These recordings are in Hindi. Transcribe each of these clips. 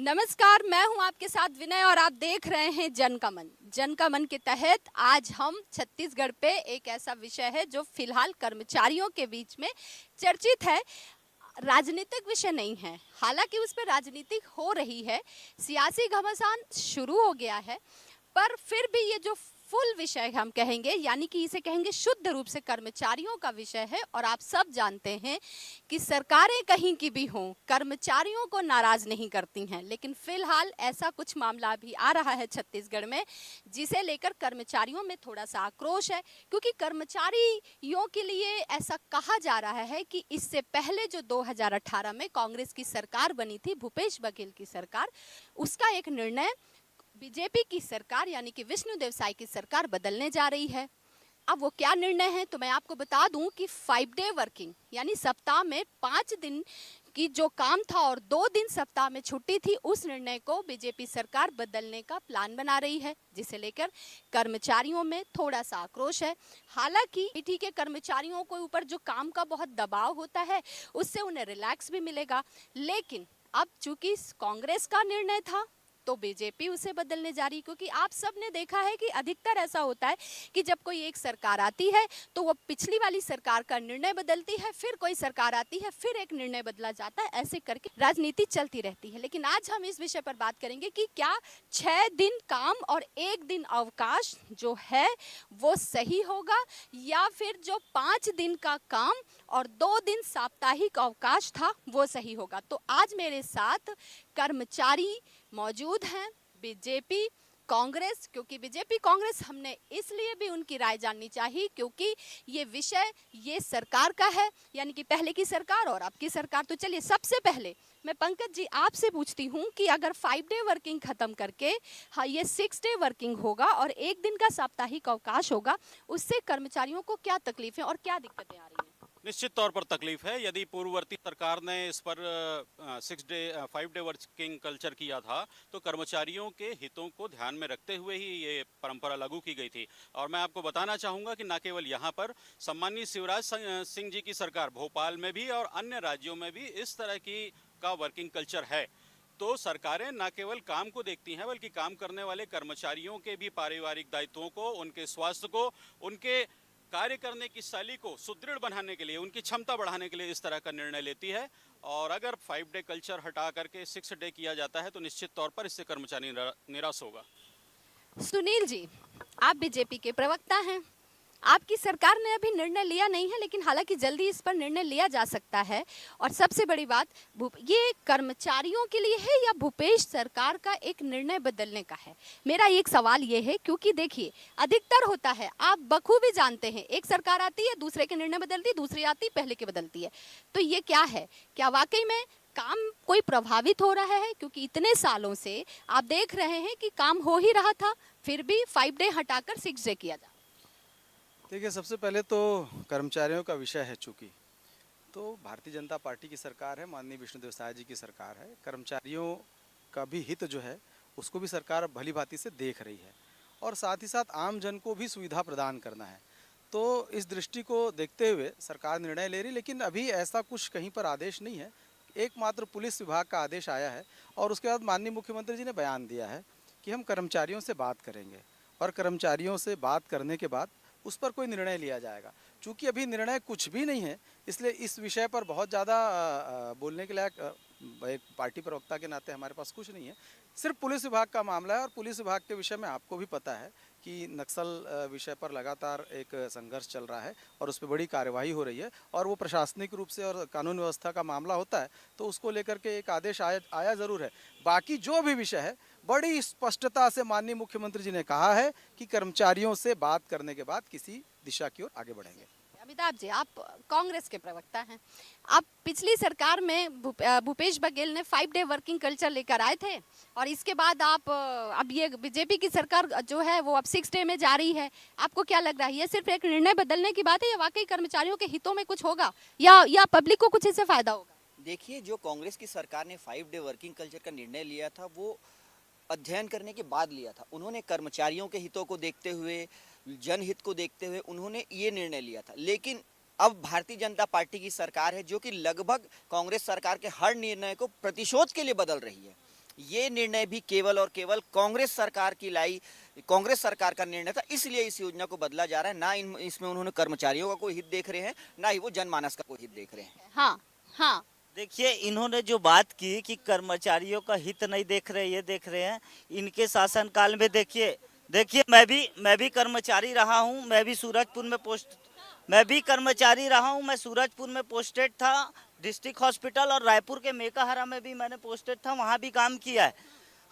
नमस्कार, मैं हूं आपके साथ विनय और आप देख रहे हैं जन का मन। जन का मन के तहत आज हम छत्तीसगढ़ पे एक ऐसा विषय है जो फिलहाल कर्मचारियों के बीच में चर्चित है। राजनीतिक विषय नहीं है, हालांकि उस पर राजनीति हो रही है, सियासी घमासान शुरू हो गया है, पर फिर भी ये जो फुल विषय हम कहेंगे, यानी कि इसे कहेंगे शुद्ध रूप से कर्मचारियों का विषय है। और आप सब जानते हैं कि सरकारें कहीं की भी हों, कर्मचारियों को नाराज नहीं करती हैं, लेकिन फिलहाल ऐसा कुछ मामला भी आ रहा है छत्तीसगढ़ में, जिसे लेकर कर्मचारियों में थोड़ा सा आक्रोश है। क्योंकि कर्मचारियों के लिए ऐसा कहा जा रहा है कि इससे पहले जो 2018 में कांग्रेस की सरकार बनी थी, भूपेश बघेल की सरकार, उसका एक निर्णय बीजेपी की सरकार यानी कि विष्णुदेव साय की सरकार बदलने जा रही है। अब वो क्या निर्णय है तो मैं आपको बता दूं कि 5 डे वर्किंग यानी सप्ताह में 5 दिन की जो काम था और 2 दिन सप्ताह में छुट्टी थी, उस निर्णय को बीजेपी सरकार बदलने का प्लान बना रही है, जिसे लेकर कर्मचारियों में थोड़ा सा आक्रोश है। हालांकि ठीक है, कर्मचारियों के ऊपर जो काम का बहुत दबाव होता है उससे उन्हें रिलैक्स भी मिलेगा, लेकिन अब चूंकि कांग्रेस का निर्णय था तो बीजेपी उसे बदलने जा रही। क्योंकि आप सब ने देखा है कि अधिकतर ऐसा होता है कि जब कोई एक सरकार आती है तो वो पिछली वाली सरकार का निर्णय बदलती है, फिर कोई सरकार आती है, फिर एक निर्णय बदला जाता है, ऐसे करके राजनीति चलती रहती है। लेकिन आज हम इस विषय पर बात करेंगे कि क्या 6 दिन काम और 1 दिन अवकाश जो है वो सही होगा, या फिर जो 5 दिन का काम और 2 दिन साप्ताहिक अवकाश था वो सही होगा। तो आज मेरे साथ कर्मचारी मौजूद हैं, बीजेपी कांग्रेस, क्योंकि बीजेपी कांग्रेस हमने इसलिए भी उनकी राय जाननी चाहिए क्योंकि ये विषय ये सरकार का है, यानी कि पहले की सरकार और अब की सरकार। तो चलिए सबसे पहले मैं पंकज जी आपसे पूछती हूँ कि अगर 5 डे वर्किंग खत्म करके हाँ ये 6 डे वर्किंग होगा और 1 दिन का साप्ताहिक अवकाश होगा, उससे कर्मचारियों को क्या तकलीफें और क्या दिक्कतें आ रही हैं? निश्चित तौर पर तकलीफ है। यदि पूर्ववर्ती सरकार ने इस पर 5 डे वर्किंग कल्चर किया था तो कर्मचारियों के हितों को ध्यान में रखते हुए ही ये परंपरा लागू की गई थी। और मैं आपको बताना चाहूँगा कि न केवल यहाँ पर सम्मानीय शिवराज सिंह जी की सरकार, भोपाल में भी और अन्य राज्यों में भी इस तरह की का वर्किंग कल्चर है। तो सरकारें न केवल काम को देखती हैं बल्कि काम करने वाले कर्मचारियों के भी पारिवारिक दायित्वों को, उनके स्वास्थ्य को, उनके कार्य करने की शैली को सुदृढ़ बनाने के लिए, उनकी क्षमता बढ़ाने के लिए इस तरह का निर्णय लेती है। और अगर 5 डे कल्चर हटा करके 6 डे किया जाता है तो निश्चित तौर पर इससे कर्मचारी निराश होगा। सुनील जी, आप बीजेपी के प्रवक्ता हैं, आपकी सरकार ने अभी निर्णय लिया नहीं है, लेकिन हालांकि जल्दी इस पर निर्णय लिया जा सकता है। और सबसे बड़ी बात, ये कर्मचारियों के लिए है या भूपेश सरकार का एक निर्णय बदलने का है? मेरा एक सवाल ये है, क्योंकि देखिए अधिकतर होता है, आप बखूबी जानते हैं, एक सरकार आती है दूसरे के निर्णय बदलती है, दूसरी आती है पहले के बदलती है। तो ये क्या है, क्या वाकई में काम कोई प्रभावित हो रहा है? क्योंकि इतने सालों से आप देख रहे हैं कि काम हो ही रहा था, फिर भी 5 डे हटाकर 6 डे किया जा। देखिए, सबसे पहले तो कर्मचारियों का विषय है, चूँकि तो भारतीय जनता पार्टी की सरकार है, माननीय विष्णुदेव साय जी की सरकार है। कर्मचारियों का भी हित जो है उसको भी सरकार भली भांति से देख रही है और साथ ही साथ आम जन को भी सुविधा प्रदान करना है। तो इस दृष्टि को देखते हुए सरकार निर्णय ले रही, लेकिन अभी ऐसा कुछ कहीं पर आदेश नहीं है। एकमात्र पुलिस विभाग का आदेश आया है और उसके बाद माननीय मुख्यमंत्री जी ने बयान दिया है कि हम कर्मचारियों से बात करेंगे और कर्मचारियों से बात करने के बाद उस पर कोई निर्णय लिया जाएगा। चूँकि अभी निर्णय कुछ भी नहीं है, इसलिए इस विषय पर बहुत ज़्यादा बोलने के लायक एक पार्टी प्रवक्ता के नाते हमारे पास कुछ नहीं है। सिर्फ पुलिस विभाग का मामला है और पुलिस विभाग के विषय में आपको भी पता है कि नक्सल विषय पर लगातार एक संघर्ष चल रहा है और उस पर बड़ी कार्यवाही हो रही है और वो प्रशासनिक रूप से और कानून व्यवस्था का मामला होता है तो उसको लेकर के एक आदेश आया ज़रूर है। बाकी जो भी विषय है, बड़ी स्पष्टता से माननीय मुख्यमंत्री जी ने कहा है कि कर्मचारियों से बात करने के बाद किसी दिशा की ओर आगे बढ़ेंगे। अमिताभ जी, आप कांग्रेस के प्रवक्ता हैं, आप पिछली सरकार में भूपेश बघेल ने 5 डे वर्किंग कल्चर लेकर आए थे और इसके बाद आप अब ये बीजेपी की सरकार जो है वो अब 6 डे में जा रही है। आपको क्या लग रहा है, ये सिर्फ एक निर्णय बदलने की बात है या वाकई कर्मचारियों के हितों में कुछ होगा या पब्लिक को कुछ इससे फायदा होगा? देखिए, जो कांग्रेस की सरकार ने 5 डे वर्किंग कल्चर का निर्णय लिया था वो अध्ययन करने के बाद लिया था। उन्होंने कर्मचारियों के हितों को देखते हुए, जनहित को देखते हुए उन्होंने ये निर्णय लिया था। लेकिन अब भारतीय जनता पार्टी की सरकार है जो कि लगभग कांग्रेस सरकार के हर निर्णय को प्रतिशोध के लिए बदल रही है। ये निर्णय भी केवल और केवल कांग्रेस सरकार का निर्णय था, इसलिए इस योजना को बदला जा रहा है। ना इसमें उन्होंने कर्मचारियों का कोई हित देख रहे हैं, ना ही वो जनमानस का कोई हित देख रहे हैं। हाँ हाँ, देखिए, इन्होंने जो बात की कि कर्मचारियों का हित नहीं देख रहे, ये देख रहे हैं इनके शासनकाल में। देखिए मैं भी कर्मचारी रहा हूँ, मैं भी कर्मचारी रहा हूँ। मैं सूरजपुर में पोस्टेड था, डिस्ट्रिक्ट हॉस्पिटल, और रायपुर के मेकाहारा में भी मैंने पोस्टेड था, वहाँ भी काम किया है।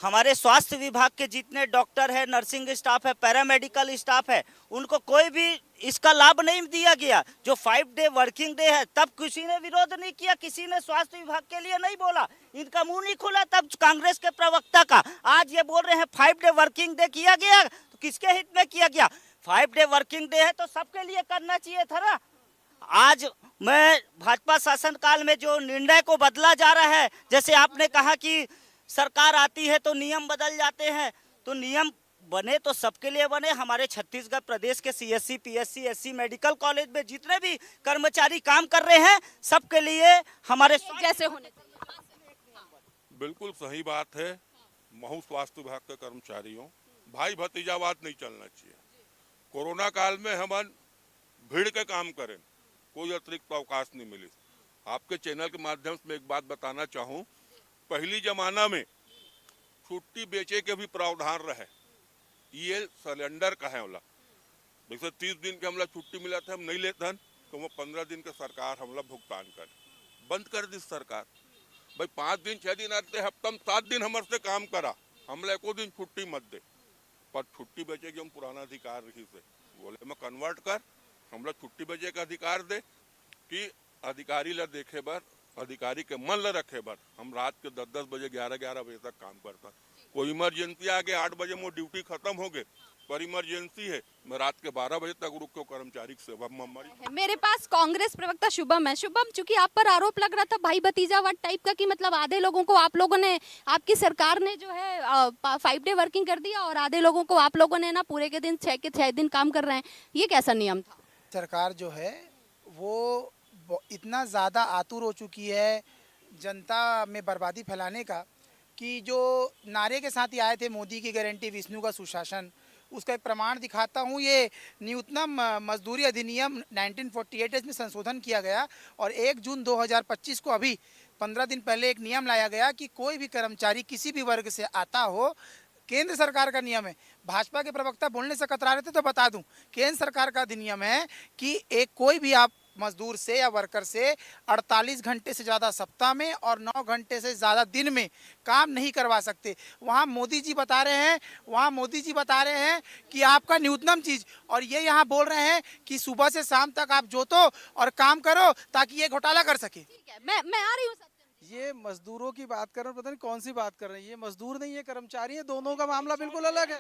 हमारे स्वास्थ्य विभाग के जितने डॉक्टर है, नर्सिंग स्टाफ है, पैरामेडिकल स्टाफ है, उनको कोई भी इसका लाभ नहीं दिया गया। जो 5 डे वर्किंग डे है, तब किसी ने विरोध नहीं किया, किसी ने स्वास्थ्य विभाग के लिए नहीं बोला, इनका मुंह नहीं खुला तब कांग्रेस के प्रवक्ता का। आज ये बोल रहे हैं 5 डे वर्किंग डे किया गया, तो किसके हित में किया गया? 5 डे वर्किंग डे है तो सबके लिए करना चाहिए था ना। आज मैं भाजपा शासनकाल में जो निर्णय को बदला जा रहा है, जैसे आपने कहा कि सरकार आती है तो नियम बदल जाते हैं, तो नियम बने तो सबके लिए बने। हमारे छत्तीसगढ़ प्रदेश के CSC, PSC, SC medical college में जितने भी कर्मचारी काम कर रहे हैं, सबके लिए हमारे जैसे होने चाहिए। बिल्कुल सही बात है। महू स्वास्थ्य विभाग के कर्मचारियों, भाई भतीजावाद नहीं चलना चाहिए। कोरोना काल में हम भीड़ के काम करें, कोई अतिरिक्त अवकाश नहीं मिली। आपके चैनल के माध्यम से मैं एक बात बताना चाहूँ, पहली जमाना में छुट्टी बेचे के भी प्रावधान रहे। ये सिलेंडर का है वाला, जैसे 30 दिन के हमला छुट्टी मिला था, हम नहीं लेते हैं, तो वो 15 दिन के सरकार हमला भुगतान कर बंद कर दी सरकार। भाई 5 दिन 6 दिन आते, हफ्ता में 7 दिन हमारे से काम करा, हमला एको दिन छुट्टी मत दे, पर छुट्टी बेचे के हम पुराना अधिकार रही से बोले में कन्वर्ट कर, हमला छुट्टी बेचे का अधिकार दे कि अधिकारी ला देखे बर, अधिकारी के मन ला रखे बर। हम रात के 10-10 बजे 11-11 बजे तक काम करता। कोई इमरजेंसी आ गए 8 बजे मोर ड्यूटी खत्म हो गए, पर इमरजेंसी है, मैं रात के 12 बजे तक रुक के कर्मचारी की सेवा में। मेरे पास कांग्रेस प्रवक्ता शुभम है। शुभम, चूंकि आप पर आरोप लग रहा था भाई भतीजावाद टाइप का, कि मतलब आधे लोगों को आप लोगों ने, आपकी सरकार ने जो है 5 डे वर्किंग कर दिया, और आधे लोगों को आप लोगों ने ना पूरे के दिन 6 के 6 दिन काम कर रहे हैं, ये कैसा नियम था? सरकार जो है वो इतना ज़्यादा आतुर हो चुकी है जनता में बर्बादी फैलाने का, कि जो नारे के साथ ही आए थे मोदी की गारंटी, विष्णु का सुशासन, उसका एक प्रमाण दिखाता हूँ। ये न्यूनतम मजदूरी अधिनियम 1948 में संशोधन किया गया, और 1 जून 2025 को अभी 15 दिन पहले एक नियम लाया गया कि कोई भी कर्मचारी किसी भी वर्ग से आता हो, केंद्र सरकार का नियम है। भाजपा के प्रवक्ता बोलने से कतरा रहे थे तो बता दूं, केंद्र सरकार का अधिनियम है कि कोई भी आप मजदूर से या वर्कर से 48 घंटे से ज़्यादा सप्ताह में और 9 घंटे से ज़्यादा दिन में काम नहीं करवा सकते। वहाँ मोदी जी बता रहे हैं कि आपका न्यूनतम चीज़, और ये यहाँ बोल रहे हैं कि सुबह से शाम तक आप जोतो और काम करो ताकि ये घोटाला कर सके। ठीक है, मैं आ रही हूँ। ये मजदूरों की बात कर रहे हैं, पता नहीं कौन सी बात कर रहे हैं। ये मजदूर नहीं है, कर्मचारी है, दोनों का मामला बिल्कुल अलग है।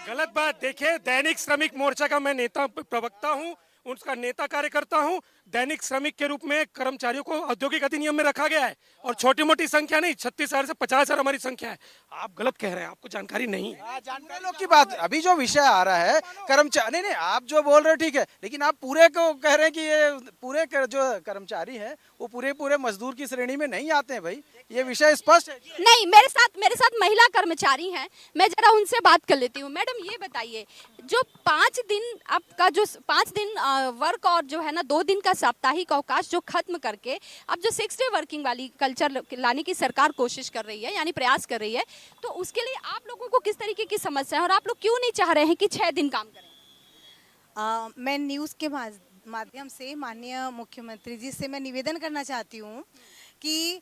गलत बात। देखिए, दैनिक श्रमिक मोर्चा का मैं नेता प्रवक्ता हूँ, उसका नेता कार्यकर्ता हूँ। दैनिक श्रमिक के रूप में कर्मचारियों को औद्योगिक अधिनियम में रखा गया है, और छोटी मोटी संख्या नहीं, 36,000 से 50,000 हमारी संख्या है। आप गलत कह रहे हैं, आपको जानकारी नहीं है। जानकारी लोग की बात, अभी जो विषय आ रहा है कर्मचारी, नहीं आप जो बोल रहे हो ठीक है, लेकिन आप पूरे को कह रहे हैं कि ये पूरे जो कर्मचारी है वो पूरे मजदूर की श्रेणी में नहीं आते हैं। भाई ये विषय स्पष्ट है। नहीं, मेरे साथ महिला कर्मचारी हैं, मैं जरा उनसे बात कर लेती हूँ। मैडम, ये बताइए, जो 5 दिन आपका जो 5 दिन वर्क और जो है ना 2 दिन का साप्ताहिक अवकाश जो खत्म करके अब जो 6 डे वर्किंग वाली कल्चर लाने की सरकार कोशिश कर रही है, यानी प्रयास कर रही है, तो उसके लिए आप लोगों को किस तरीके की समस्या है, और आप लोग क्यों नहीं चाह रहे हैं कि 6 दिन काम करें? मैं न्यूज़ के माध्यम से माननीय मुख्यमंत्री जी से मैं निवेदन करना चाहती हूँ कि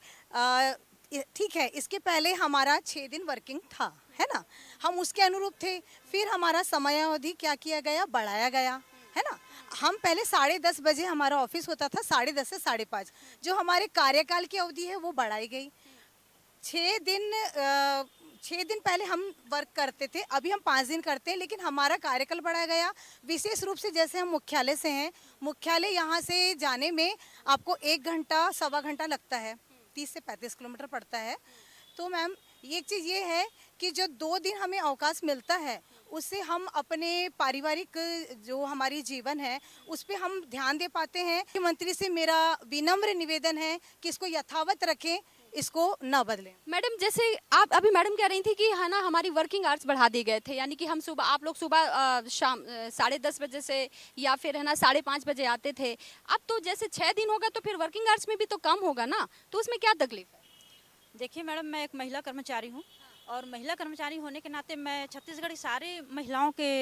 ठीक है, इसके पहले हमारा 6 दिन वर्किंग था, है ना, हम उसके अनुरूप थे। फिर हमारा समयावधि क्या किया गया, बढ़ाया गया, है ना। हम पहले 10:30 बजे हमारा ऑफिस होता था, 10:30 से 5:30, जो हमारे कार्यकाल की अवधि है वो बढ़ाई गई। 6 दिन पहले हम वर्क करते थे, अभी हम 5 दिन करते हैं, लेकिन हमारा कार्यकाल बढ़ाया गया। विशेष रूप से जैसे हम मुख्यालय से हैं, मुख्यालय यहाँ से जाने में आपको 1 घंटा सवा घंटा लगता है, 30 से 35 किलोमीटर पड़ता है। तो मैम एक चीज़ ये है कि जो 2 दिन हमें अवकाश मिलता है, उससे हम अपने पारिवारिक जो हमारी जीवन है उस पर हम ध्यान दे पाते हैं। मुख्यमंत्री से मेरा विनम्र निवेदन है कि इसको यथावत रखें, इसको न बदलें। मैडम जैसे आप अभी मैडम कह रही थी कि है ना हमारी वर्किंग आवर्स बढ़ा दिए गए थे, यानी कि हम सुबह, आप लोग सुबह शाम 10:30 बजे से या फिर है ना 5:30 बजे आते थे। अब तो जैसे 6 दिन होगा तो फिर वर्किंग आवर्स में भी तो कम होगा ना, तो उसमें क्या तकलीफ है? देखिए मैडम, मैं एक महिला कर्मचारी हूँ और महिला कर्मचारी होने के नाते मैं छत्तीसगढ़ की सारे महिलाओं के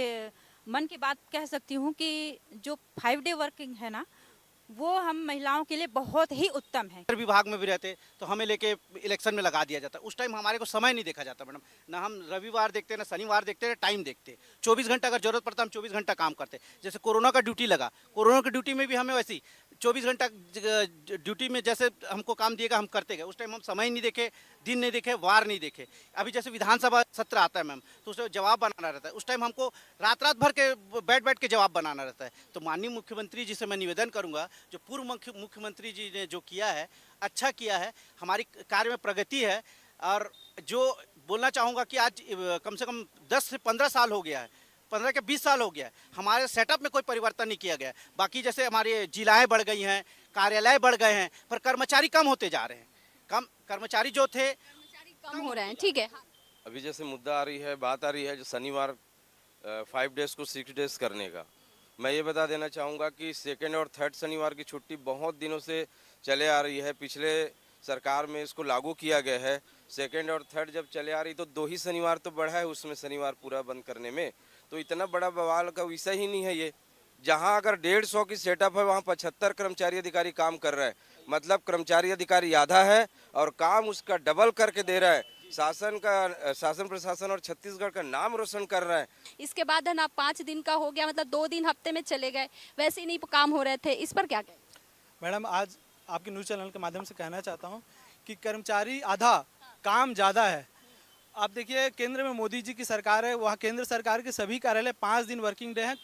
मन की बात कह सकती हूँ कि जो 5 डे वर्किंग है ना, वो हम महिलाओं के लिए बहुत ही उत्तम है। विभाग में भी रहते तो हमें लेके इलेक्शन में लगा दिया जाता, उस टाइम हमारे को समय नहीं देखा जाता मैडम, ना हम रविवार देखते ना शनिवार देखते ना टाइम देखते। 24 घंटा अगर जरूरत पड़ता हम 24 घंटा काम करते। जैसे कोरोना का ड्यूटी लगा, कोरोना की ड्यूटी में भी हमें वैसी 24 घंटा ड्यूटी में जैसे हमको काम दिएगा हम करते गए। उस टाइम हम समय नहीं देखे, दिन नहीं देखे, वार नहीं देखे। अभी जैसे विधानसभा सत्र आता है मैम, तो उसमें जवाब बनाना रहता है, उस टाइम हमको रात भर के बैठ के जवाब बनाना रहता है। तो माननीय मुख्यमंत्री जी से मैं निवेदन करूंगा, जो पूर्व मुख्यमंत्री जी ने जो किया है अच्छा किया है, हमारी कार्य में प्रगति है। और जो बोलना चाहूँगा कि आज कम से कम 10 से 15 साल हो गया है, 15 के 20 साल हो गया है, हमारे सेटअप में कोई परिवर्तन नहीं किया गया है। बाकी जैसे हमारी जिलाएँ बढ़ गई हैं, कार्यालय बढ़ गए हैं, पर कर्मचारी कम होते जा रहे हैं। कम कर्मचारी जो थे कम हो रहे हैं, ठीक है। अभी जैसे मुद्दा आ रही है, बात आ रही है जो शनिवार 5 डेज को 6 डेज करने का, मैं ये बता देना चाहूँगा कि सेकेंड और थर्ड शनिवार की छुट्टी बहुत दिनों से चले आ रही है। पिछले सरकार में इसको लागू किया गया है। सेकेंड और थर्ड जब चले आ रही तो 2 ही शनिवार तो बढ़ा है, उसमें शनिवार पूरा बंद करने में, तो इतना बड़ा बवाल का विषय ही नहीं है ये। जहाँ अगर 150 की सेटअप है वहाँ 75 कर्मचारी अधिकारी काम कर रहा है, मतलब कर्मचारी अधिकारी आधा है और काम उसका डबल करके दे रहा है। शासन प्रशासन और छत्तीसगढ़ का नाम रोशन कर रहा है। इसके बाद है ना 5 दिन का हो गया, मतलब 2 दिन हफ्ते में चले गए, वैसे ही नहीं काम हो रहे थे, इस पर क्या कहें? मैडम, आज आपके न्यूज़ चैनल के माध्यम से कहना चाहता हूं कि कर्मचारी आधा, काम ज़्यादा है। आप देखिए, केंद्र में मोदी जी की सरकार है, वहाँ केंद्र सरकार के सभी कार्यालय 5 दिन वर्किंग डे हैं,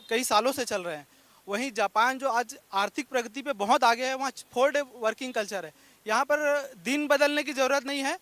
कई सालों से चल रहे हैं। वहीं जापान जो आज आर्थिक प्रगति पे बहुत आगे है, वहाँ 4 डे वर्किंग कल्चर है। यहाँ पर दिन बदलने की ज़रूरत नहीं है,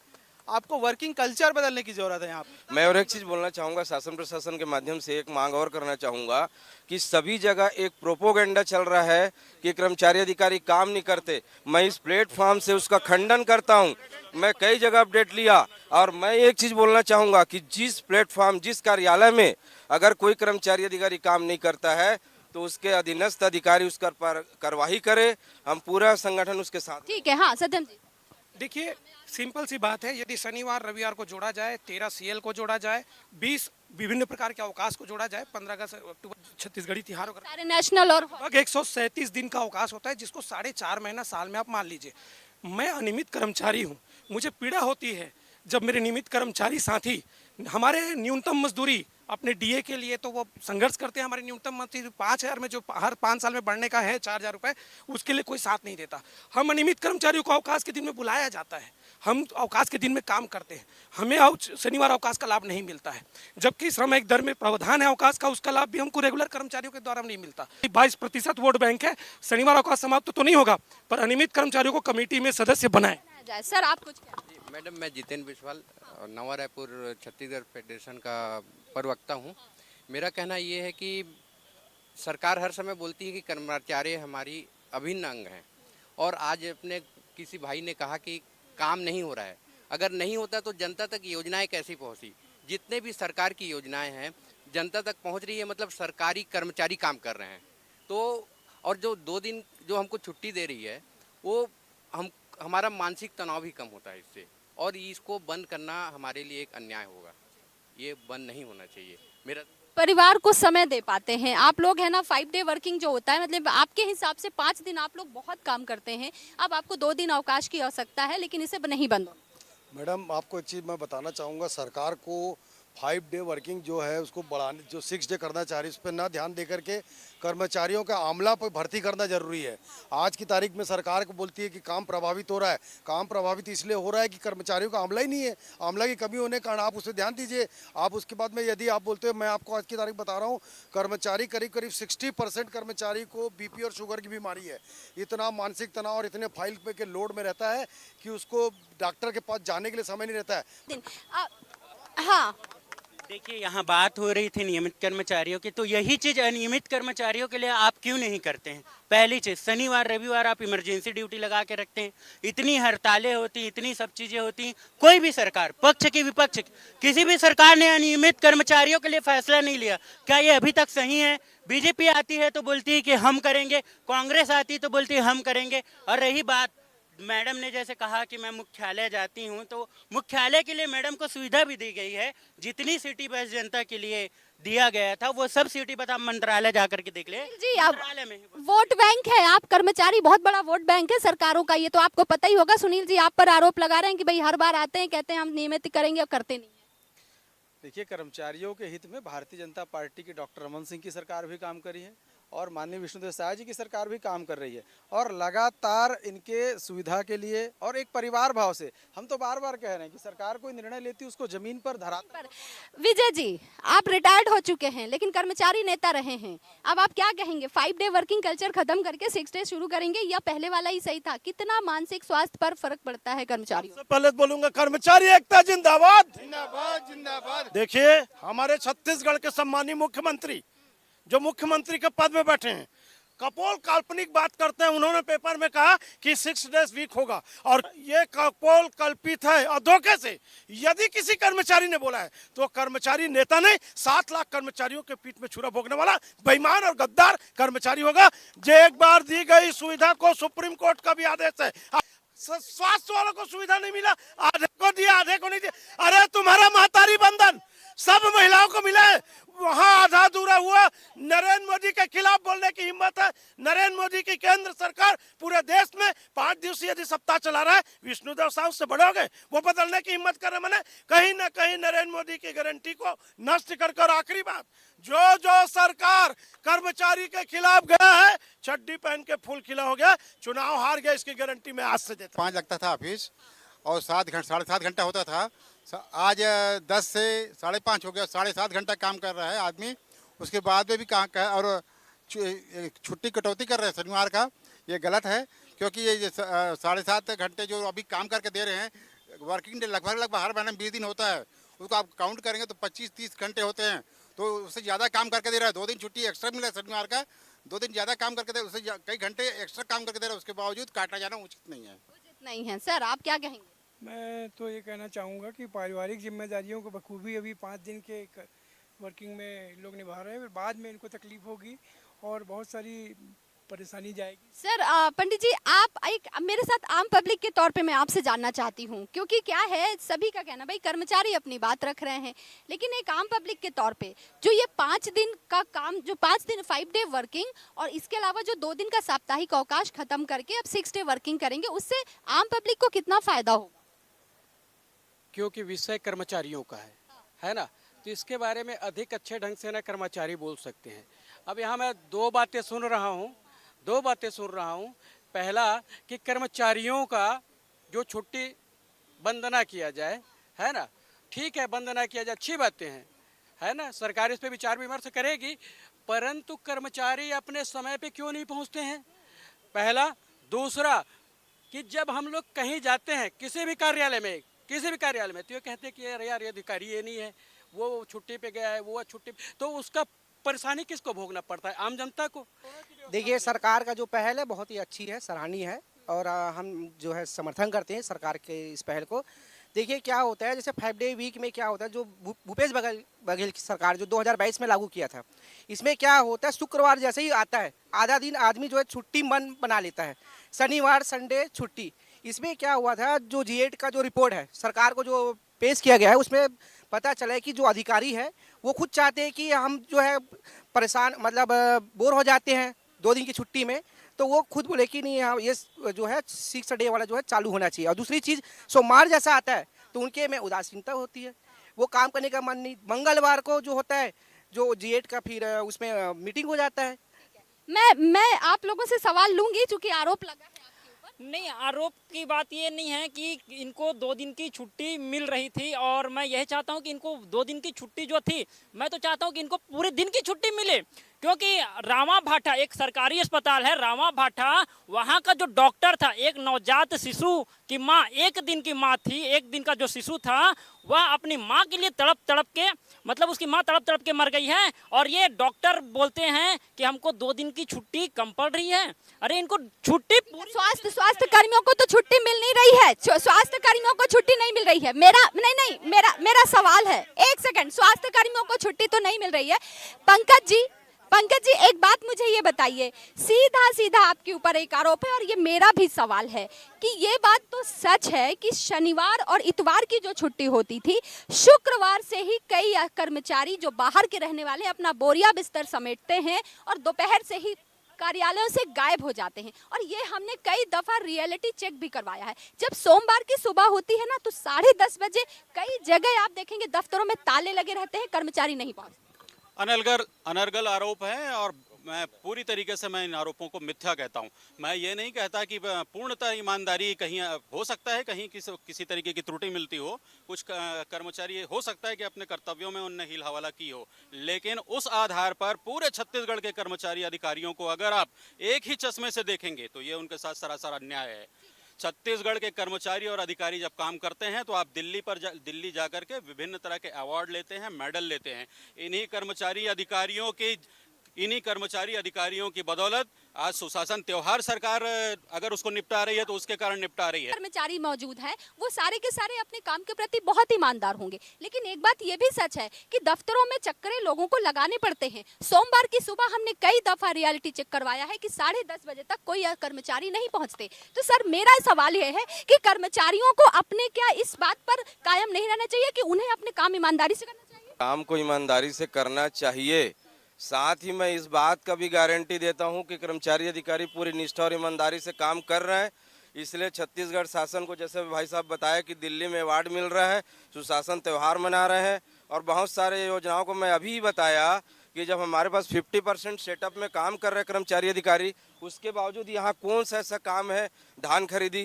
आपको वर्किंग कल्चर बदलने की जरूरत है यहाँ पे। मैं और एक चीज़ बोलना चाहूँगा, शासन प्रशासन के माध्यम से एक मांग और करना चाहूँगा कि सभी जगह एक प्रोपोगेंडा चल रहा है कि कर्मचारी अधिकारी काम नहीं करते। मैं इस प्लेटफॉर्म से उसका खंडन करता हूँ। मैं कई जगह अपडेट लिया और मैं एक चीज़ बोलना चाहूँगा कि जिस प्लेटफॉर्म, जिस कार्यालय में अगर कोई कर्मचारी अधिकारी काम नहीं करता है तो उसके अधीनस्थ अधिकारी उस पर कार्रवाई करे। हम पूरा संगठन उसके साथ। ठीक है। हाँ सत्यम जी, देखिए सिंपल सी बात है, यदि शनिवार रविवार को जोड़ा जाए, 13 CL को जोड़ा जाए, 20 विभिन्न प्रकार के अवकाश को जोड़ा जाए, 15 अक्टूबर छत्तीसगढ़ी त्योहारों का सारे नेशनल और लगभग 137 दिन का अवकाश होता है, जिसको 4.5 महीना साल में आप मान लीजिए। मैं अनियमित कर्मचारी हूँ, मुझे पीड़ा होती है जब मेरे नियमित कर्मचारी साथी हमारे न्यूनतम मजदूरी अपने DA के लिए तो वो संघर्ष करते हैं। हमारी न्यूनतम मजदूरी 5,000 में जो हर 5 साल में बढ़ने का है 4,000 रुपये, उसके लिए कोई साथ नहीं देता। हम अनियमित कर्मचारियों को अवकाश के दिन में बुलाया जाता है, हम अवकाश के दिन में काम करते हैं, हमें शनिवार अवकाश का लाभ नहीं मिलता है, जबकि श्रमिक दर में प्रावधान है अवकाश का, उसका लाभ भी हमको रेगुलर कर्मचारियों के द्वारा नहीं मिलता। 22% वोट बैंक है, शनिवार अवकाश समाप्त तो नहीं होगा, पर अनियमित कर्मचारियों को कमेटी में सदस्य बनाए जाए। सर आप कुछ कहें? मैडम, मैं जितेंद्र बिस्वाल, नवा रायपुर छत्तीसगढ़ फेडरेशन का प्रवक्ता हूँ। मेरा कहना ये है कि सरकार हर समय बोलती है कि कर्मचारी हमारी अभिन्न अंग हैं, और आज अपने किसी भाई ने कहा कि काम नहीं हो रहा है। अगर नहीं होता तो जनता तक योजनाएं कैसी पहुँची? जितने भी सरकार की योजनाएं हैं जनता तक पहुँच रही है, मतलब सरकारी कर्मचारी काम कर रहे हैं। तो और जो 2 दिन जो हमको छुट्टी दे रही है, वो हमारा मानसिक तनाव भी कम होता है इससे, और इसको बंद करना हमारे लिए एक अन्याय होगा। ये बंद नहीं होना चाहिए। मेरा परिवार को समय दे पाते हैं आप लोग, है ना। 5 डे वर्किंग जो होता है, मतलब आपके हिसाब से 5 दिन आप लोग बहुत काम करते हैं, अब आपको 2 दिन अवकाश की आवश्यकता है, लेकिन इसे नहीं बंद हो। मैडम, आपको एक चीज़ मैं बताना चाहूँगा, सरकार को 5 डे वर्किंग जो है उसको बढ़ाने, जो 6 डे करना चाह रही है, उस पर ना ध्यान दे करके कर्मचारियों का आमला पर भर्ती करना जरूरी है। आज की तारीख में सरकार को बोलती है कि काम प्रभावित हो रहा है। काम प्रभावित इसलिए हो रहा है कि कर्मचारियों का आमला ही नहीं है। आमला की कमी होने के कारण आप उस पर ध्यान दीजिए। आप उसके बाद में यदि आप बोलते हो, मैं आपको आज की तारीख बता रहा हूँ, कर्मचारी करीब 60% कर्मचारी को BP और शुगर की बीमारी है। इतना मानसिक तनाव और इतने फाइल पे के लोड में रहता है कि उसको डॉक्टर के पास जाने के लिए समय नहीं रहता है। हाँ देखिए, यहाँ बात हो रही थी नियमित कर्मचारियों की, तो यही चीज़ अनियमित कर्मचारियों के लिए आप क्यों नहीं करते हैं? पहली चीज़, शनिवार रविवार आप इमरजेंसी ड्यूटी लगा के रखते हैं, इतनी हड़तालें होती, इतनी सब चीज़ें होती, कोई भी सरकार, पक्ष की विपक्ष की, किसी भी सरकार ने अनियमित कर्मचारियों के लिए फैसला नहीं लिया। क्या ये अभी तक सही है? बीजेपी आती है तो बोलती है कि हम करेंगे, कांग्रेस आती है तो बोलती है हम करेंगे। और रही बात, मैडम ने जैसे कहा कि मैं मुख्यालय जाती हूं, तो मुख्यालय के लिए मैडम को सुविधा भी दी गई है। जितनी सिटी बस जनता के लिए दिया गया था वो सब सिटी बस आप मंत्रालय जाकर के देख ले जी। आप मंत्रालय में वोट बैंक है, आप कर्मचारी बहुत बड़ा वोट बैंक है सरकारों का, ये तो आपको पता ही होगा। सुनील जी आप पर आरोप लगा रहे हैं कि भाई हर बार आते हैं, कहते हैं हम नियमित करेंगे और करते नहीं है। देखिए, कर्मचारियों के हित में भारतीय जनता पार्टी की डॉक्टर रमन सिंह की सरकार भी काम करी है और माननीय विष्णुदेव साय जी की सरकार भी काम कर रही है, और लगातार इनके सुविधा के लिए और एक परिवार भाव से हम तो बार बार कह रहे हैं कि सरकार कोई निर्णय लेती है उसको जमीन पर धरातल पर। विजय जी आप रिटायर्ड हो चुके हैं लेकिन कर्मचारी नेता रहे हैं, अब आप क्या कहेंगे? 5 डे वर्किंग कल्चर खत्म करके 6 डे शुरू करेंगे या पहले वाला ही सही था? कितना मानसिक स्वास्थ्य पर फर्क पड़ता है कर्मचारियों? सबसे पहले बोलूंगा कर्मचारी एकता जिंदाबाद। जिंदाबाद जिंदाबाद। देखिए, हमारे छत्तीसगढ़ के सम्मानीय मुख्यमंत्री जो मुख्यमंत्री के पद में बैठे हैं, कपोल काल्पनिक बात करते हैं। उन्होंने पेपर में कहा कि 6 डेज वीक होगा, और ये कपोल कल्पित है और धोखे से। यदि किसी कर्मचारी ने बोला है तो कर्मचारी नेता नहीं, 7 लाख कर्मचारियों के पीठ में छुरा भोगने वाला बेईमान और गद्दार कर्मचारी होगा। जो एक बार दी गई सुविधा को, सुप्रीम कोर्ट का भी आदेश है, स्वास्थ्य वालों को सुविधा नहीं मिला, आधे को दिया आधे को नहीं दिया। अरे तुम्हारा महतारी बंधन सब महिलाओं को मिला है, वहां आधा अधूरा हुआ। नरेंद्र मोदी के खिलाफ बोलने की हिम्मत है? नरेंद्र मोदी की केंद्र सरकार पूरे देश में 5 दिवसीय यदि सप्ताह चला रहा है, विष्णुदेव साहू से बड़े हो गए, वो बदलने की हिम्मत कर रहे। मैंने कहीं ना कहीं नरेंद्र मोदी की गारंटी को नष्ट कर। आखिरी बात, जो सरकार कर्मचारी के खिलाफ गया है, चड्डी पहन के फूल खिला हो गया, चुनाव हार गया, इसकी गारंटी मैं आज से देता। 5 लगता था ऑफिस और 7-7.5 घंटा होता था, आज 10 से 5.5 हो गया, 7.5 घंटा काम कर रहा है आदमी। उसके बाद में भी और छुट्टी कटौती कर रहे हैं शनिवार का, ये गलत है। क्योंकि ये 7.5 घंटे जो अभी काम करके दे रहे हैं, वर्किंग डे लगभग हर महीने में 20 दिन होता है, उसको आप काउंट करेंगे तो 25-30 घंटे होते हैं, तो उससे ज़्यादा काम करके दे रहा है। 2 दिन छुट्टी एक्स्ट्रा मिला शनिवार का, 2 दिन ज़्यादा काम करके दे, उससे कई घंटे एक्स्ट्रा काम करके दे रहा है, उसके बावजूद काटा जाना उचित नहीं है। उचित नहीं है। सर आप क्या कहेंगे? मैं तो ये कहना चाहूँगा कि पारिवारिक जिम्मेदारियों को बखूबी अभी 5 दिन के वर्किंग में लोग निभा रहे हैं, फिर बाद में इनको तकलीफ होगी और बहुत सारी परेशानी जाएगी। सर पंडित जी आप एक मेरे साथ आम पब्लिक के तौर पे मैं आपसे जानना चाहती हूँ, क्योंकि क्या है सभी का कहना भाई कर्मचारी अपनी बात रख रहे हैं, लेकिन एक आम पब्लिक के तौर पे जो ये 5 दिन का काम, जो 5 दिन 5 डे वर्किंग और इसके अलावा जो 2 दिन का साप्ताहिक अवकाश खत्म करके अब 6 डे वर्किंग करेंगे, उससे आम पब्लिक को कितना फायदा होगा? क्योंकि विषय कर्मचारियों का है ना, तो इसके बारे में अधिक अच्छे ढंग से ना कर्मचारी बोल सकते हैं। अब यहाँ मैं 2 बातें सुन रहा हूँ। पहला कि कर्मचारियों का जो छुट्टी बंद ना किया जाए, है ना, ठीक है, बंद ना किया जाए, अच्छी बातें हैं, है ना, सरकार इस पे विचार विमर्श करेगी, परंतु कर्मचारी अपने समय पे क्यों नहीं पहुँचते हैं? पहला। दूसरा कि जब हम लोग कहीं जाते हैं किसी भी कार्यालय में तो ये कहते हैं कि यार ये अधिकारी ये नहीं है, वो छुट्टी पे गया है, वो छुट्टी, तो उसका परेशानी किसको भोगना पड़ता है? आम जनता को। देखिए, सरकार का जो पहल है बहुत ही अच्छी है, सराहनीय है, और हम जो है समर्थन करते हैं सरकार के इस पहल को। देखिए क्या होता है, जैसे 5 डे वीक में क्या होता है, जो भूपेश बघेल की सरकार जो 2022 में लागू किया था, इसमें क्या होता है, शुक्रवार जैसे ही आता है आधा दिन आदमी जो है छुट्टी मन बना लेता है, शनिवार संडे छुट्टी। इसमें क्या हुआ था, जो G8 का जो रिपोर्ट है सरकार को जो पेश किया गया है, उसमें पता चला है कि जो अधिकारी है वो खुद चाहते हैं कि हम जो है परेशान, मतलब बोर हो जाते हैं 2 दिन की छुट्टी में, तो वो खुद बोले कि नहीं, हाँ ये जो है 6 डे वाला जो है चालू होना चाहिए। और दूसरी चीज़, सोमवार जैसा आता है तो उनके में उदासीनता होती है, वो काम करने का मन नहीं। मंगलवार को जो होता है जो G8 का फिर उसमें मीटिंग हो जाता है। मैं आप लोगों से सवाल लूंगी, चूंकि आरोप लगा है आपके ऊपर। नहीं, आरोप की बात ये नहीं है कि इनको 2 दिन की छुट्टी मिल रही थी, और मैं यही चाहता हूं कि इनको 2 दिन की छुट्टी जो थी, मैं तो चाहता हूं कि इनको पूरे दिन की छुट्टी मिले, क्योंकि रामा भाटा एक सरकारी अस्पताल है। रामा भाटा वहाँ का जो डॉक्टर था, एक नवजात शिशु की माँ, 1 दिन की माँ थी, 1 दिन का जो शिशु था वह अपनी माँ के लिए तड़प तड़प के, मतलब उसकी माँ तड़प तड़प के मर गई है, और ये डॉक्टर बोलते हैं कि हमको 2 दिन की छुट्टी कम पड़ रही है। अरे इनको छुट्टी स्वास्थ्य कर्मियों को तो छुट्टी मिल नहीं रही है, स्वास्थ्य कर्मियों को छुट्टी नहीं मिल रही है। मेरा सवाल है, 1 सेकंड, स्वास्थ्य कर्मियों को छुट्टी तो नहीं मिल रही है। पंकज जी एक बात मुझे ये बताइए, सीधा सीधा आपके ऊपर एक आरोप है और ये मेरा भी सवाल है कि ये बात तो सच है कि शनिवार और इतवार की जो छुट्टी होती थी, शुक्रवार से ही कई कर्मचारी जो बाहर के रहने वाले अपना बोरिया बिस्तर समेटते हैं और दोपहर से ही कार्यालयों से गायब हो जाते हैं। और ये हमने कई दफा रियलिटी चेक भी करवाया है। जब सोमवार की सुबह होती है ना, तो 10:30 बजे कई जगह आप देखेंगे दफ्तरों में ताले लगे रहते हैं, कर्मचारी नहीं पहुंचते। अनर्गल आरोप है और मैं पूरी तरीके से मैं इन आरोपों को मिथ्या कहता हूं। मैं ये नहीं कहता कि पूर्णतः ईमानदारी कहीं हो सकता है, कहीं किसी तरीके की त्रुटि मिलती हो, कुछ कर्मचारी हो सकता है कि अपने कर्तव्यों में उनने हील हवाला की हो, लेकिन उस आधार पर पूरे छत्तीसगढ़ के कर्मचारी अधिकारियों को अगर आप एक ही चश्मे से देखेंगे तो ये उनके साथ सरासर अन्याय है। छत्तीसगढ़ के कर्मचारी और अधिकारी जब काम करते हैं तो आप दिल्ली जाकर के विभिन्न तरह के अवार्ड लेते हैं, मेडल लेते हैं। इन्हीं कर्मचारी अधिकारियों की बदौलत आज सुशासन त्योहार सरकार अगर उसको निपटा रही है तो उसके कारण निपटा रही है। कर्मचारी मौजूद हैं, वो सारे के सारे अपने काम के प्रति बहुत ईमानदार होंगे, लेकिन एक बात ये भी सच है कि दफ्तरों में चक्करे लोगों को लगाने पड़ते हैं। सोमवार की सुबह हमने कई दफा रियलिटी चेक करवाया है कि 10:30 बजे तक कोई कर्मचारी नहीं पहुंचते। तो सर मेरा सवाल ये है कि कर्मचारियों को अपने क्या इस बात पर कायम नहीं रहना चाहिए कि उन्हें अपने काम ईमानदारी से करना चाहिए? काम को ईमानदारी से करना चाहिए। साथ ही मैं इस बात का भी गारंटी देता हूं कि कर्मचारी अधिकारी पूरी निष्ठा और ईमानदारी से काम कर रहे हैं। इसलिए छत्तीसगढ़ शासन को, जैसे भाई साहब बताया कि दिल्ली में अवार्ड मिल रहा है, सुशासन त्यौहार मना रहे हैं, और बहुत सारे योजनाओं को मैं अभी बताया कि जब हमारे पास 50% सेटअप में काम कर रहे कर्मचारी अधिकारी, उसके बावजूद यहाँ कौन सा ऐसा काम है, धान खरीदी,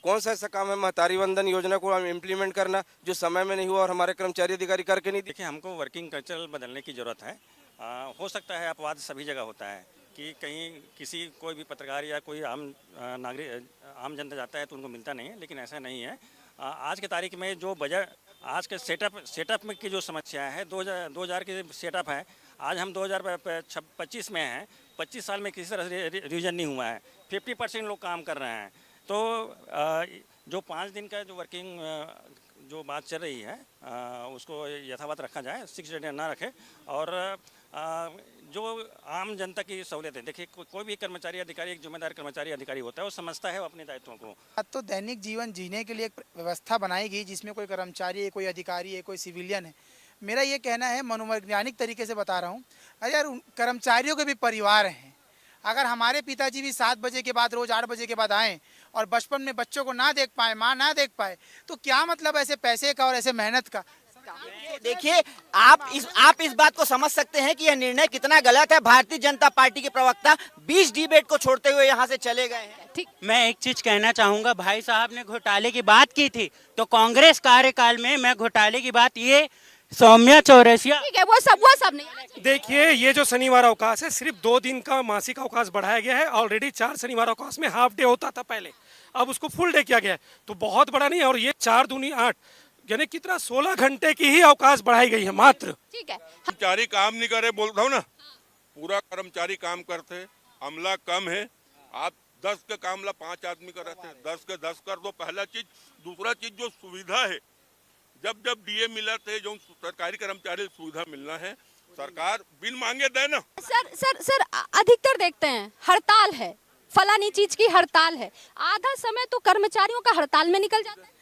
कौन सा ऐसा काम है महतारी वंदन योजना को हम इम्प्लीमेंट करना जो समय में नहीं हुआ और हमारे कर्मचारी अधिकारी करके नहीं। देखिए, हमको वर्किंग कल्चर बदलने की ज़रूरत है। हो सकता है अपवाद सभी जगह होता है कि कहीं कोई भी पत्रकार या कोई आम नागरिक, आम जनता जाता है तो उनको मिलता नहीं है, लेकिन ऐसा नहीं है। आज के तारीख में जो बजट, आज के सेटअप में की जो समस्या है, 2000 की सेटअप है, आज हम 2025 में हैं, 25 साल में किसी तरह से रिविजन नहीं हुआ है, 50% लोग काम कर रहे हैं। तो जो 5 दिन का जो वर्किंग जो बात चल रही है उसको यथावत रखा जाए, 6 डे ना रखे, और जो आम जनता की सहूलियत है। देखिए, कोई भी कर्मचारी अधिकारी एक जिम्मेदार कर्मचारी अधिकारी होता है, वो समझता है वो अपने दायित्वों को। अब तो दैनिक जीवन जीने के लिए एक व्यवस्था बनाई गई जिसमें कोई कर्मचारी है, कोई अधिकारी है, कोई सिविलियन है। मेरा ये कहना है, मनोवैज्ञानिक तरीके से बता रहा हूँ, अरे यार कर्मचारियों के भी परिवार हैं। अगर हमारे पिताजी भी 7 बजे के बाद रोज 8 बजे के बाद आएँ और बचपन में बच्चों को ना देख पाए, माँ ना देख पाए, तो क्या मतलब ऐसे पैसे का और ऐसे मेहनत का। देखिए, आप इस बात को समझ सकते हैं कि यह निर्णय कितना गलत है। भारतीय जनता पार्टी के प्रवक्ता 20 डिबेट को छोड़ते हुए यहाँ से चले गए हैं। ठीक, मैं एक चीज कहना चाहूंगा, भाई साहब ने घोटाले की बात की थी, तो कांग्रेस कार्यकाल में मैं घोटाले की बात, ये सौम्या चौरसिया, ठीक है, वो सब नहीं। देखिए, ये जो शनिवार अवकाश है, सिर्फ 2 दिन का मासिक अवकाश बढ़ाया गया है। ऑलरेडी 4 शनिवार अवकाश में हाफ डे होता था पहले, अब उसको फुल डे किया गया है, तो बहुत बड़ा नहीं है। और ये 4 दूनी 8, यानी कितना 16 घंटे की ही अवकाश बढ़ाई गई है मात्र। ठीक है, कर्मचारी काम नहीं करे बोलता हूँ ना, पूरा कर्मचारी काम करते, अमला कम है। आप 10 के काम 5 आदमी कर रहे थे, 10 के 10 कर दो, पहला चीज। दूसरा चीज जो सुविधा है, जब डीए मिला थे, जो सरकारी कर्मचारी सुविधा मिलना है, सरकार बिन मांगे दे ना। सर अधिकतर देखते हैं हड़ताल है, फलानी चीज की हड़ताल है, आधा समय तो कर्मचारियों का हड़ताल में निकल जाता है।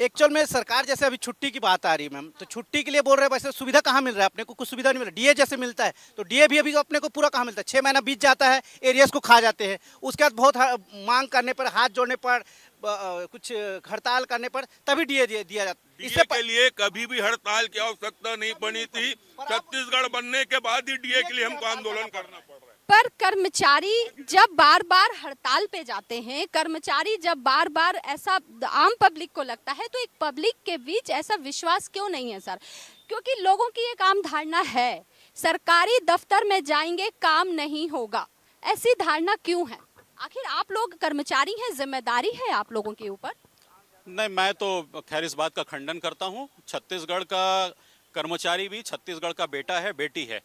एक्चुअल में सरकार, जैसे अभी छुट्टी की बात आ रही है मैम, तो छुट्टी के लिए बोल रहे हैं, वैसे सुविधा कहाँ मिल रहा है अपने को? कुछ सुविधा नहीं मिल रहा। डीए जैसे मिलता है, तो डीए भी अभी अपने को पूरा कहाँ मिलता है? 6 महीना बीत जाता है, एरियर्स को खा जाते हैं। उसके बाद बहुत मांग करने पर, हाथ जोड़ने पर, कुछ हड़ताल करने पर तभी डीए दिया जाता है। डीए के लिए कभी भी हड़ताल की आवश्यकता नहीं बनी थी। छत्तीसगढ़ बनने के बाद ही डीए के लिए हमको आंदोलन करना पड़ रहा है। पर कर्मचारी जब बार बार हड़ताल पे जाते हैं, कर्मचारी जब बार बार ऐसा आम पब्लिक को लगता है, तो एक पब्लिक के बीच ऐसा विश्वास क्यों नहीं है सर? क्योंकि लोगों की एक आम धारणा है, सरकारी दफ्तर में जाएंगे काम नहीं होगा, ऐसी धारणा क्यों है? आखिर आप लोग कर्मचारी हैं, जिम्मेदारी है आप लोगों के ऊपर। नहीं, मैं तो खैर इस बात का खंडन करता हूँ। छत्तीसगढ़ का कर्मचारी भी छत्तीसगढ़ का बेटा है, बेटी है।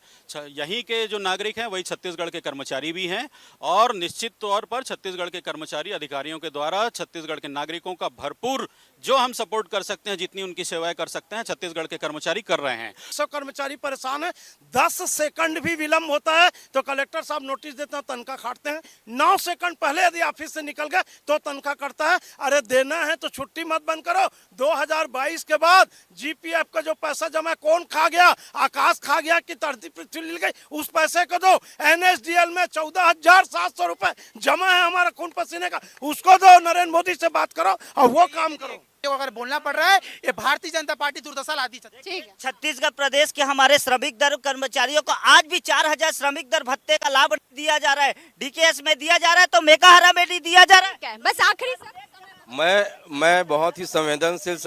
यहीं के जो नागरिक हैं वही छत्तीसगढ़ के कर्मचारी भी हैं, और निश्चित तौर पर छत्तीसगढ़ के कर्मचारी अधिकारियों के द्वारा छत्तीसगढ़ के नागरिकों का भरपूर जो हम सपोर्ट कर सकते हैं, जितनी उनकी सेवाएं कर सकते हैं, छत्तीसगढ़ के कर्मचारी कर रहे हैं। सब कर्मचारी परेशान है। 10 सेकंड भी विलंब होता है तो कलेक्टर साहब नोटिस देते हैं, तनख्वाह काटते हैं। 9 सेकंड पहले यदि ऑफिस से निकल गए तो तनख्वाह कटता है। अरे देना है तो छुट्टी मत बंद करो। 2022 के बाद जीपीएफ का जो पैसा जमा कौन खा गया? आकाश खा गया कि धरती पृथ्वी मिल गई? उस पैसे को दो। एनएसडीएल में 14,700 रुपए जमा है हमारा खून पसीने का, उसको दो। नरेंद्र मोदी से बात करो और वो काम करो। अगर बोलना पड़ रहा है, ये भारतीय जनता पार्टी दुर्दशा ला दी। छत्तीसगढ़ प्रदेश के हमारे श्रमिक दर कर्मचारियों को आज भी 4,000 श्रमिक दर भत्ते का लाभ दिया जा रहा है। डीकेएस में दिया जा रहा है तो मेकाहारा में नहीं दिया जा रहा है। बस आखिरी मैं बहुत ही संवेदनशील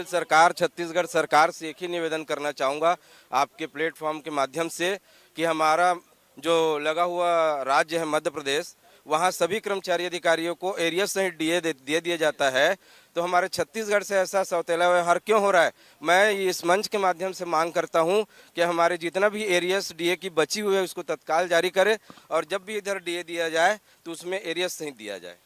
सरकार छत्तीसगढ़ सरकार से एक ही निवेदन करना चाहूँगा आपके प्लेटफॉर्म के माध्यम से कि हमारा जो लगा हुआ राज्य है मध्य प्रदेश, वहाँ सभी कर्मचारी अधिकारियों को एरिया से डीए दे दिया जाता है, तो हमारे छत्तीसगढ़ से ऐसा सौतेला व्यवहार क्यों हो रहा है? मैं इस मंच के माध्यम से मांग करता हूं कि हमारे जितना भी एरियस डीए की बची हुई है उसको तत्काल जारी करें, और जब भी इधर डीए दिया जाए तो उसमें एरियस नहीं दिया जाए।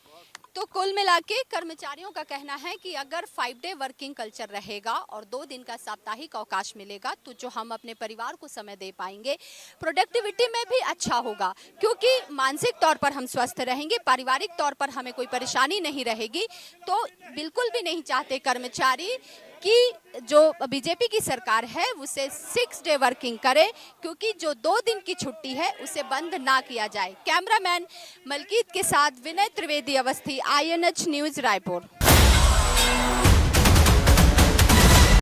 तो कुल मिला के कर्मचारियों का कहना है कि अगर 5 डे वर्किंग कल्चर रहेगा और 2 दिन का साप्ताहिक अवकाश मिलेगा, तो जो हम अपने परिवार को समय दे पाएंगे, प्रोडक्टिविटी में भी अच्छा होगा, क्योंकि मानसिक तौर पर हम स्वस्थ रहेंगे, पारिवारिक तौर पर हमें कोई परेशानी नहीं रहेगी। तो बिल्कुल भी नहीं चाहते कर्मचारी कि जो बीजेपी की सरकार है उसे 6 डे वर्किंग करे, क्योंकि जो 2 दिन की छुट्टी है उसे बंद ना किया जाए। कैमरामैन मलकीत के साथ विनय त्रिवेदी, अवस्थी, INH न्यूज, रायपुर।